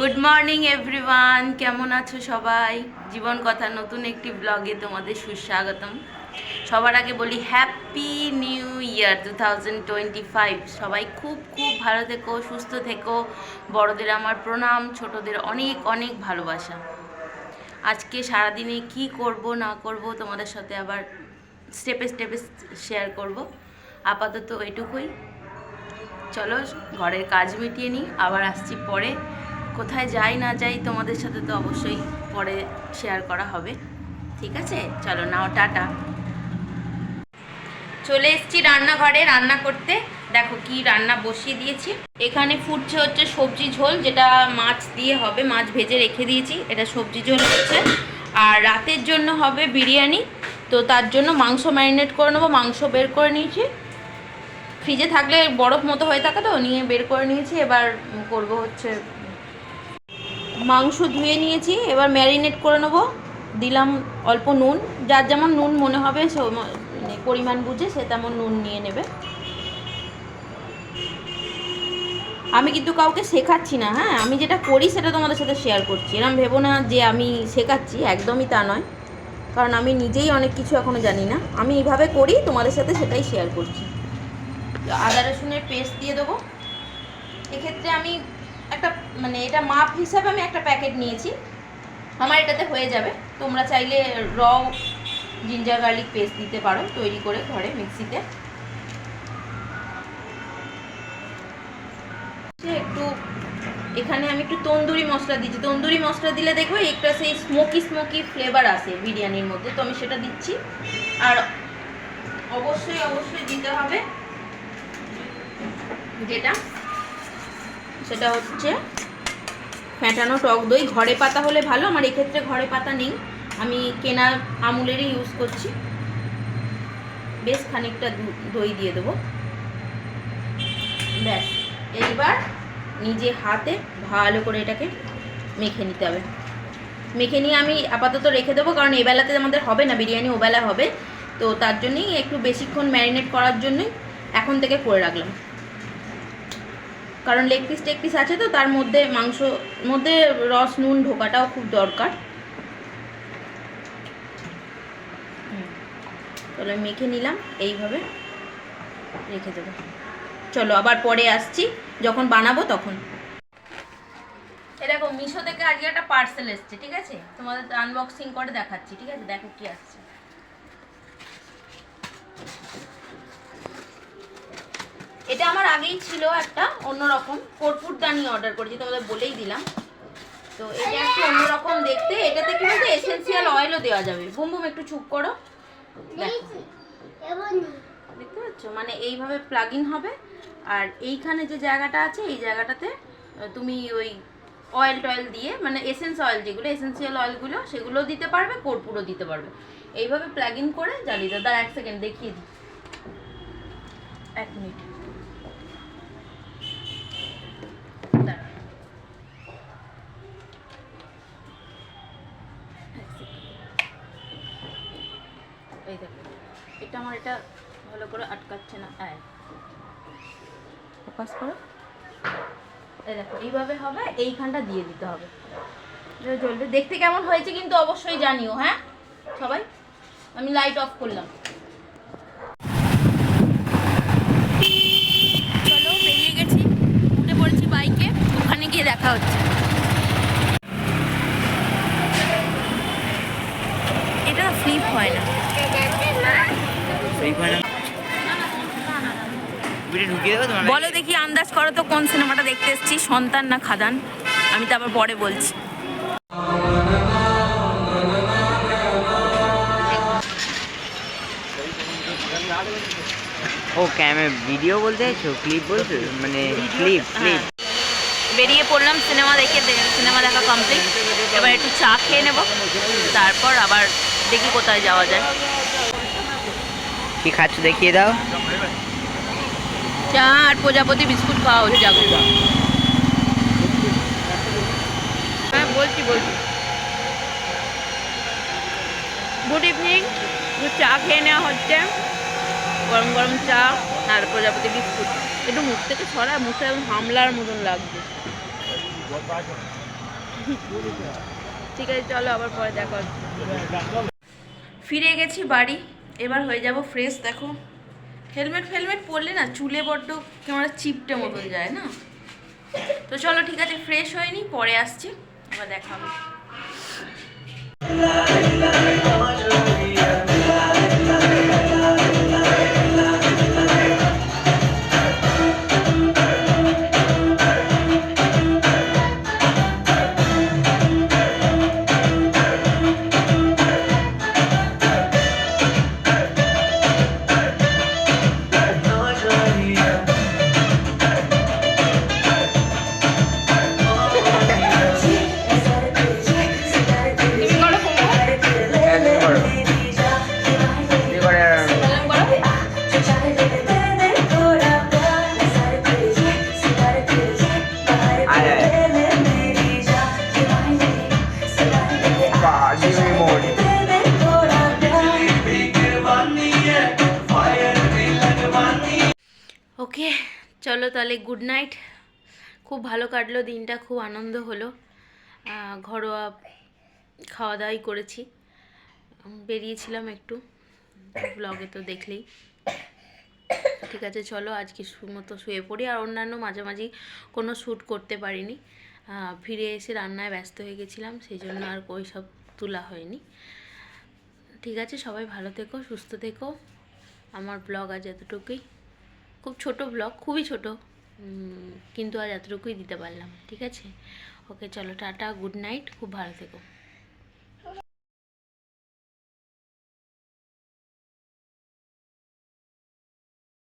Good morning everyone, কেমন আছো সবাই? জীবন কথা নতুন একটি ব্লগে তোমাদের সুস্বাগতম। সবার আগে বলি হ্যাপি নিউ ইয়ার 2025। সবাই খুব খুব ভালো থেকো, সুস্থ থেকো। বড়দের আমার প্রণাম, ছোটদের অনেক অনেক ভালোবাসা। আজকে সারাদিনে কি করব না করব তোমাদের সাথে আবার স্টেপে স্টেপে শেয়ার করব। আপাতত এটুকুই। চলো ঘরের কাজ মিটিয়ে নিই, আবার আসছি পরে। কোথায় যাই না যাই তোমাদের সাথে তো অবশ্যই পরে শেয়ার করা হবে, ঠিক আছে? চলো নাও, টাটা। চলে এসেছি রান্নাঘরে রান্না করতে। দেখো কি রান্না বসিয়ে দিয়েছি। এখানে ফুটছে হচ্ছে সবজি ঝোল, যেটা মাছ দিয়ে হবে, মাছ ভেজে রেখে দিয়েছি। এটা সবজি ঝোল হচ্ছে। আর রাতের জন্য হবে বিরিয়ানি, তো তার জন্য মাংস ম্যারিনেট করে নেবো। মাংস বের করে নিয়েছি, ফ্রিজে থাকলে বরফ মতো হয়ে থাকে, তো নিয়ে বের করে নিয়েছি। এবার করব হচ্ছে, মাংস ধুয়ে নিয়েছি, এবার ম্যারিনেট করে নেবো। দিলাম অল্প নুন, যার যেমন নুন মনে হবে সে পরিমাণ বুঝে সে তেমন নুন নিয়ে নেবে। আমি কিন্তু কাউকে শেখাচ্ছি না, হ্যাঁ, আমি যেটা করি সেটা তোমাদের সাথে শেয়ার করছি। এরকম ভেবো না যে আমি শেখাচ্ছি, একদমই তা নয়। কারণ আমি নিজেই অনেক কিছু এখনও জানি না, আমি এইভাবে করি, তোমাদের সাথে সেটাই শেয়ার করছি। আদা রসুনের পেস্ট দিয়ে দেবো। এক্ষেত্রে আমি একটা এটা মাপ হিসাবে আমি একটা প্যাকেট নিয়েছি, আমার এটাতে হয়ে যাবে। তোমরা চাইলে র জিঞ্জার গার্লিক পেস্ট দিতে পারো তৈরি করে ঘরে মিক্সিতে। একটু এখানে আমি একটু তন্দুরি মশলা দিচ্ছি। তন্দুরি মশলা দিলে দেখবে একটা সেই স্মোকি স্মোকি ফ্লেভার আসে বিরিয়ানির মধ্যে, তো আমি সেটা দিচ্ছি। আর অবশ্যই অবশ্যই দিতে হবে যেটা, সেটা হচ্ছে ফ্যাটানো টক দই। ঘরে পাতা হলে ভালো, আমার এক্ষেত্রে ঘরে পাতা নেই, আমি কেনা আমুলেরই ইউজ করছি। বেশ খানিকটা দই দিয়ে দেবো, ব্যাস। এইবার নিজে হাতে ভালো করে এটাকে মেখে নিতে হবে। মেখে নিয়ে আমি আপাতত রেখে দেবো, কারণ এবেলাতে আমাদের হবে না বিরিয়ানি, ওবেলা হবে, তো তার জন্যই একটু বেশিক্ষণ ম্যারিনেট করার জন্যই এখন থেকে করে রাখলাম। কারণ লেগ পিস টেগ পিস আছে, তো তার মধ্যে মাংসর মধ্যে রস নুন ঢোকাটাও খুব দরকার। তাহলে মেখে নিলাম, এইভাবে রেখে দেবো। চলো আবার পরে আসছি যখন বানাবো তখন। এরকম মিশো থেকে আজকে একটা পার্সেল এসছে, ঠিক আছে? তোমাদের আনবক্সিং করে দেখাচ্ছি, ঠিক আছে? দেখো কি আসছে। এটা আমার আগেই ছিল একটা অন্যরকম কর্পূরদানি, অর্ডার করেছি, তোমাদের বলেই দিলাম। তো এটা একটু অন্যরকম দেখতে। এটাতে কি বলতে এসেন্সিয়াল অয়েলও দেওয়া যাবে। বুম বুম একটু চুপ করো, দেখতে পাচ্ছ? এইভাবে প্লাগ ইন হবে, আর এইখানে যে জায়গাটা আছে এই জায়গাটাতে তুমি ওই অয়েল টয়েল দিয়ে, এসেন্স অয়েল, যেগুলো এসেন্সিয়াল অয়েলগুলো সেগুলো দিতে পারবে, কর্পূরও দিতে পারবে। এইভাবে প্লাগ ইন করে জ্বালিয়ে দাও। 1 সেকেন্ড দেখিয়ে দিই, 1 মিনিট। এই দেখো, এটা আমার এটা ভালো করে আটকাচ্ছে না, ফোকাস করো। এই দেখো এইভাবে হবে, এইখানটা দিয়ে দিতে হবে, জ্বলবে। দেখতে কেমন হয়েছে কিন্তু অবশ্যই জানিও, হ্যাঁ সবাই। আমি লাইট অফ করলাম। চলো বেরিয়ে গেছি, উঠে পড়েছি বাইকে, ওখানে গিয়ে দেখা হচ্ছে। এটা ফ্লিপ হয় না, বলো দেখি, আন্দাজ করো তো কোন সিনেমাটা দেখতে এসেছি, সন্তান না খাদান? আমি তো আবার পরে বলছি। ও ক্যামেরা ভিডিও বলতে চাইছো, ক্লিপ বলতে? ক্লিপ। বেরিয়ে পড়লাম সিনেমা দেখে, সিনেমা দেখা কমপ্লিট। এবার একটু চা খেয়ে নেব, তারপর আবার দেখি কোথায় যাওয়া যায়। কি খাচ্ছ দেখিয়ে দাও। চা আর প্রজাপতি বিস্কুট খাওয়া হচ্ছে। যাবো, হ্যাঁ বলছি। Good evening. চা খেয়ে নেওয়া হচ্ছে, গরম গরম চা আর প্রজাপতি বিস্কুট। একটু মুখ থেকে ছড়া, মুখটা হামলার মতন লাগছে। ঠিক আছে চলো আবার পরে দেখা হচ্ছে। ফিরে গেছি বাড়ি, এবার হয়ে যাব ফ্রেশ। দেখো হেলমেট ফেলমেট পরলে না চুলে বড্ড কেমন চিপটে মতন যায় না। তো চলো ঠিক আছে, ফ্রেশ হয়নি, পরে আসছি, আবার দেখা হবে। ওকে চলো তাহলে গুড নাইট। খুব ভালো কাটলো দিনটা, খুব আনন্দ হলো। ঘরোয়া খাওয়া দাওয়াই করেছি, বেরিয়েছিলাম একটু, ব্লগে তো দেখলেই। ঠিক আছে চলো আজকে মতো শুয়ে পড়ি। আর অন্যান্য মাঝামাঝি কোনো শ্যুট করতে পারিনি, ফিরে এসে রান্নায় ব্যস্ত হয়ে গেছিলাম, সেই জন্য আর ওই সব তোলা হয়নি। ঠিক আছে সবাই ভালো থেকো, সুস্থ থেকো। আমার ব্লগ আজ এতটুকুই, খুব ছোট ব্লগ, খুবই ছোট, কিন্তু আজ এতটুকুই দিতে পারলাম। ঠিক আছে ওকে চলো টাটা, গুড নাইট, খুব ভালো থেকো।